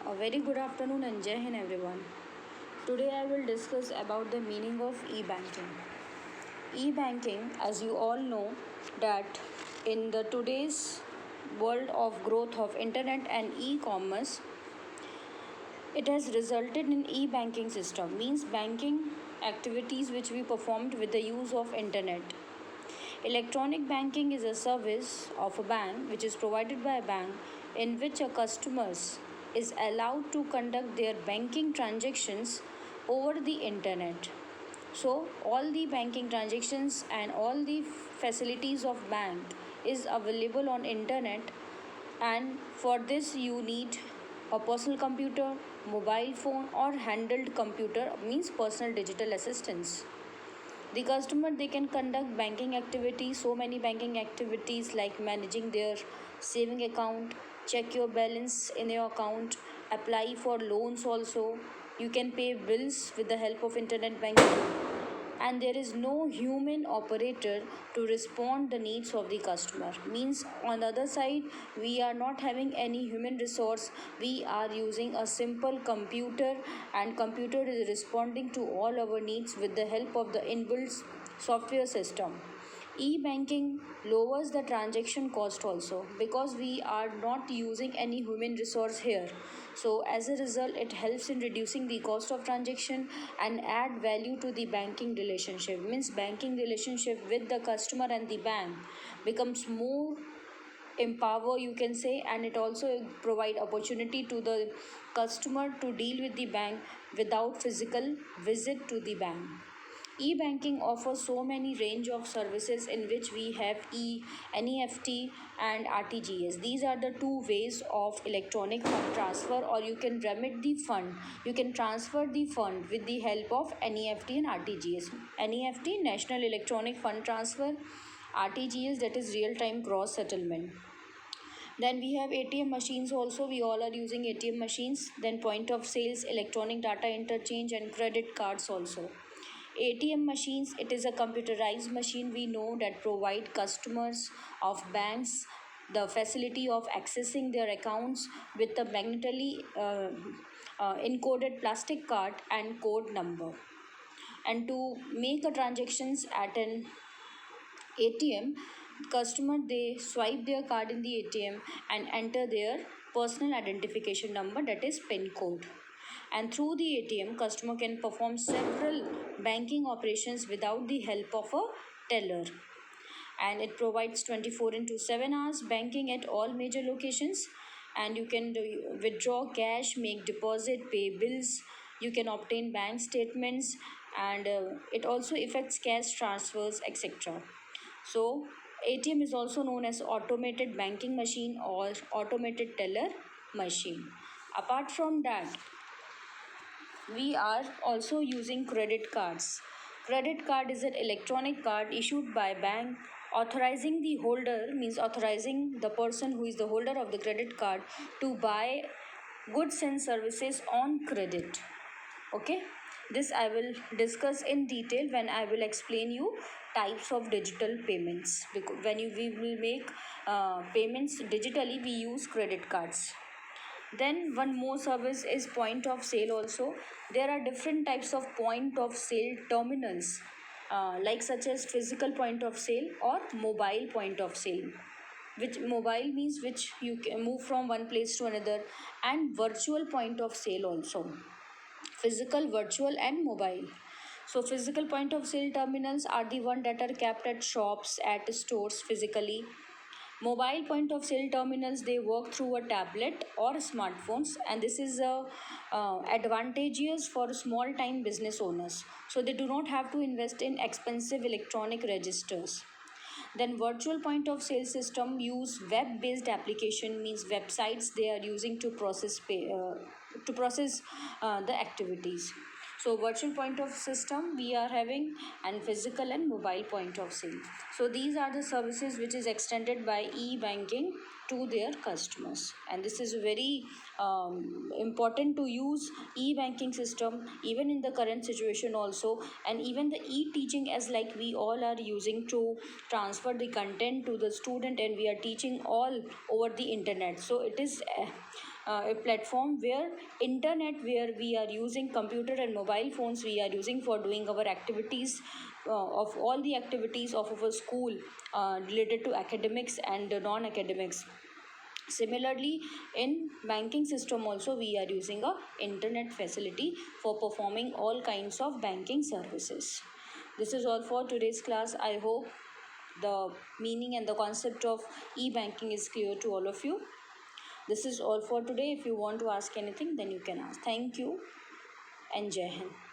A very good afternoon and Jai Hind everyone. Today I will discuss about the meaning of e-banking. E-banking, as you all know, that in the today's world of growth of internet and e-commerce, it has resulted in e-banking system, means banking activities which we performed with the use of internet. Electronic banking is a service of a bank which is provided by a bank in which a customers is allowed to conduct their banking transactions over the internet. So all the banking transactions and all the facilities of bank is available on internet, and for this you need a personal computer, mobile phone or handheld computer, means personal digital assistants. The customer, they can conduct banking activities, so many banking activities like managing their saving account, check your balance in your account, apply for loans also. You can pay bills with the help of internet banking, and there is no human operator to respond the needs of the customer, means on the other side we are not having any human resource. We are using a simple computer, and computer is responding to all our needs with the help of the inbuilt software system. E-banking lowers the transaction cost also because we are not using any human resource here. So as a result, it helps in reducing the cost of transaction and add value to the banking relationship. Means banking relationship with the customer and the bank becomes more empower, you can say, and it also provide opportunity to the customer to deal with the bank without physical visit to the bank. E-banking offers so many range of services in which we have NEFT and RTGS. These are the two ways of electronic fund transfer, or you can remit the fund. You can transfer the fund with the help of NEFT and RTGS. NEFT, National Electronic Fund Transfer. RTGS, that is real time gross settlement. Then we have ATM machines also. We all are using ATM machines. Then point of sales, electronic data interchange, and credit cards also. ATM machines, it is a computerized machine we know that provide customers of banks the facility of accessing their accounts with a magnetically encoded plastic card and code number. And to make a transactions at an ATM, customer, they swipe their card in the ATM and enter their personal identification number, that is PIN code. And through the ATM, customer can perform several banking operations without the help of a teller. And it provides 24 into 7 hours banking at all major locations, and you can withdraw cash, make deposit, pay bills. You can obtain bank statements, and it also affects cash transfers, etc. So ATM is also known as automated banking machine or automated teller machine. Apart from that, we are also using credit cards. Credit card is an electronic card issued by bank authorizing the holder, means authorizing the person who is the holder of the credit card to buy goods and services on credit. Okay, this I will discuss in detail when I will explain you types of digital payments, because we will make payments digitally, we use credit cards. Then one more service is point of sale also. There are different types of point of sale terminals, like such as physical point of sale or mobile point of sale. Which mobile means which you can move from one place to another, and virtual point of sale also. Physical, virtual and mobile. So physical point of sale terminals are the one that are kept at shops, at stores physically. Mobile point of sale terminals, they work through a tablet or smartphones, and this is advantageous for small time business owners, so they do not have to invest in expensive electronic registers. Then virtual point of sale system use web based application, means websites they are using to process the activities. So virtual point of system we are having, and physical and mobile point of sale. So these are the services which is extended by e-banking to their customers, and this is very important to use e-banking system even in the current situation also, and even the e-teaching, as like we all are using to transfer the content to the student, and we are teaching all over the internet. So it is a platform where internet, where we are using computer and mobile phones, we are using for doing our activities, of all the activities of our school, related to academics and non-academics. Similarly, in banking system also we are using a internet facility for performing all kinds of banking services. This is all for today's class. I hope the meaning and the concept of e-banking is clear to all of you. This is all for today. If you want to ask anything, then you can ask. Thank you and Jai Hind.